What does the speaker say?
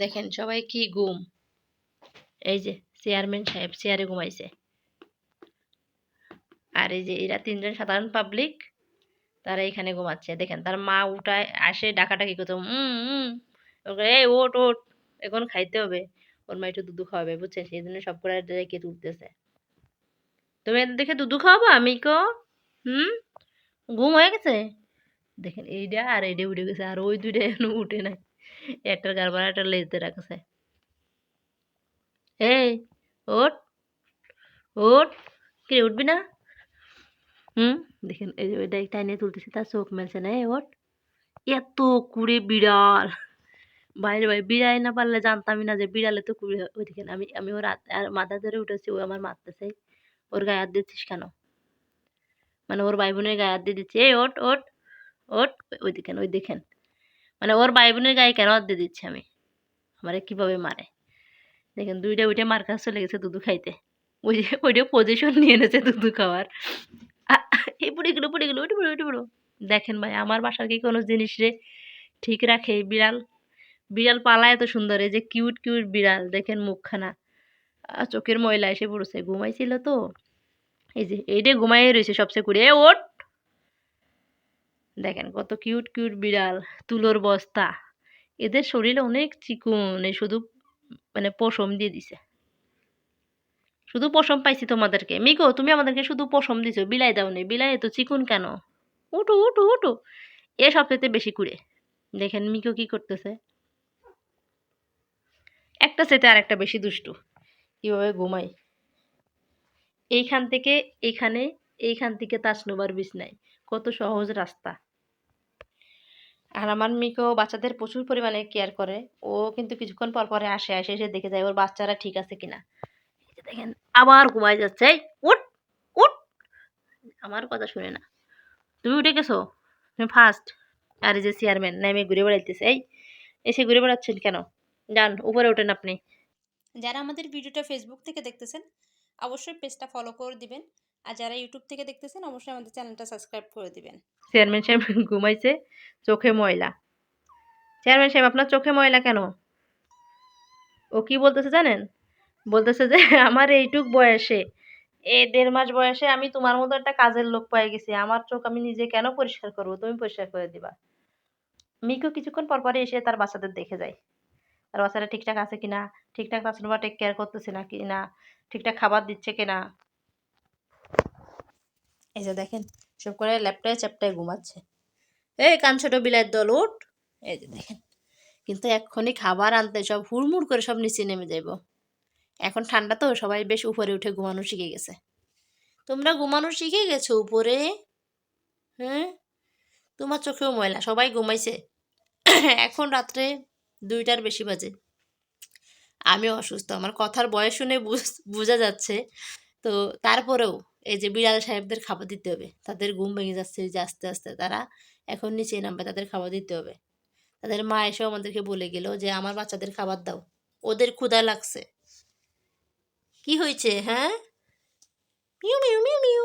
দেখেন সবাই কি ঘুম। এই যে চেয়ারম্যান সাহেব চেয়ারে ঘুমাইছে। আর এই যে এরা তিনজন সাধারণ পাবলিক, তারা এখানে ঘুমাচ্ছে। দেখেন তার মা উঠায় আসে ডাকাডাকি করতো, এই ওঠ ওঠ, এখন খাইতে হবে। ওর মা একটু দুধু খাওয়াবে, বুঝছেন, সেই জন্য সব করে কে তুলতেছে। তুমি এদের দেখে দুধু খাওয়াবো আমি কো? হুম, ঘুম হয়ে গেছে? দেখেন এইটা আর এইটা উঠে গেছে, আর ওই দুইটা এখনো উঠে নাই। একটার গারবার একটা লেজতে রাখছে। এই ওঠ ওঠ, কে উঠবি না? হুম, দেখেন এই যে ওইটা টাইনে তুলতেছে, তার চোখ মেলছে না। এই ওঠ। এত কুড়ে বিড়াল, বাইরে ভাই বিড়াল না পারলে জানতামই না যে বিড়ালে তো কুড়ে হয়। ওই দেখেন আমি আমি ওর আর মাথা ধরে উঠেছি, ও আমার মারতেছে। ওর গায়ে হাত দিচ্ছিস কেন? মানে ওর ভাই বোনের গায়ে হাত দিয়ে দিচ্ছে। এই ওঠ ওঠ ওঠ। ওই দেখেন ওই দেখেন, মানে ওর ভাই বোনের গায়ে কেন হাত দিয়ে দিচ্ছি আমি? আমারে কিভাবে মারে দেখেন। দুইটা উইটা মার কাছে চলে গেছে দুধু খাইতে। ওই যে ওইটা পজিশন নিয়ে এনেছে দুধু খাওয়ার। এই পড়ে গেলো পড়ে গেলো, উঠে পড়ো উঠে পড়ো। দেখেন ভাই আমার বাসার কি কোনো জিনিস রে ঠিক রাখে এই বিড়াল? বিড়াল পালা এত সুন্দর, এই যে কিউট কিউট বিড়াল, দেখেন মুখখানা। চোখের ময়লা এসে পড়ছে, ঘুমাইছিল তো। এই যে এইটা ঘুমাইয়ে রয়েছে সবচেয়ে করে। এ ওঠ। দেখেন কত কিউট কিউট বিড়াল, তুলোর বস্তা। এদের শরীরে অনেক চিকন, এই শুধু মানে পশম দিয়ে দিছে। শুধু পশম পাইছি তোমাদেরকে। মিকো তুমি আমাদেরকে শুধু পশম দিছো, বিলাই দাও নি। বিলাই এত চিকুন কেন? উঠো উঠো উঠো। এ সবচেয়ে বেশি কুড়ে। দেখেন মিকো কি করতেছে। একটা চেতে আর একটা বেশি দুষ্টু। কিভাবে ঘুমাই এইখান থেকে এইখানে, এইখান থেকে তাসনুবার বিছনায়। কত সহজ রাস্তা। আর আমার মিকো বাচ্চাদের প্রচুর পরিমাণে কেয়ার করে। ও কিন্তু কিছুক্ষণ পর পরে আসে, এসে দেখে যায় ওর বাচ্চারা ঠিক আছে কিনা। এই যে দেখেন আবার ঘুমাই যাচ্ছে। এই উঠ উঠ, আমার কথা শুনে না। তুমি উঠে গেছো? তুমি ফার্স্ট। আর এই যে চেয়ারম্যান নামে ঘুরে বেড়াইতেছে। এই এসে ঘুরে বেড়াচ্ছেন কেন? যান উপরে ওঠেন আপনি। যারা আমাদের ভিডিওটা ফেসবুক থেকে দেখতেছেন অবশ্যই পেজটা ফলো করে দিবেন, আর যারা ইউটিউব থেকে দেখতেছেন অবশ্যই আমাদের চ্যানেলটা সাবস্ক্রাইব করে দিবেন। চেয়ারম্যান সাহেব ঘুমাইছে, চোখে ময়লা। চেয়ারম্যান সাহেব আপনার চোখে ময়লা কেন? ও কি বলতেছে জানেন? বলতেছে যে আমার এইটুক বয়সে, এই ১.৫ মাস বয়সে আমি তোমার মতো একটা কাজের লোক পেয়ে গেছি। আমার চোখ আমি নিজে কেন পরিষ্কার করব? তুমি পরিষ্কার করে দিবা। মিকু কিছুক্ষণ পর পরই এসে তার বাচ্চাদের দেখে যায়। তার বাচ্চারা ঠিকঠাক আছে কিনা, ঠিকঠাক তাছাড়া টেক কেয়ার করতেছে না কিনা, ঠিকঠাক খাবার দিচ্ছে কিনা। এই যে দেখেন সব করে ল্যাপটায় চ্যাপটায় ঘুমাচ্ছে। এই কান ছোট বিলাইয়ের দল উঠ। এই যে দেখেন, কিন্তু এক্ষুনি খাবার আনতে সব হুড়মুড় করে সব নিচে নেমে যাইব। এখন ঠান্ডা তো সবাই বেশ উপরে উঠে ঘুমানো শিখে গেছে। তোমরা ঘুমানো শিখে গেছো উপরে? হ্যাঁ, তোমার চোখেও ময়লা, সবাই ঘুমাইছে। এখন রাত্রে ২টার বেশি বাজে। আমি অসুস্থ, আমার কথার বয়স শুনে বোঝা যাচ্ছে। তো তারপরেও এই যে বিড়াল সাহেবদের খাবার দিতে হবে, তাদের ঘুম ভেঙে যাচ্ছে যে আস্তে আস্তে তারা এখন নিচে নামবে, তাদের খাবার দিতে হবে। তাদের মা এসেও আমাদেরকে বলে গেল যে আমার বাচ্চাদের খাবার দাও, ওদের ক্ষুধা লাগছে। কি হয়েছে হ্যাঁ? Mu mu mu mu.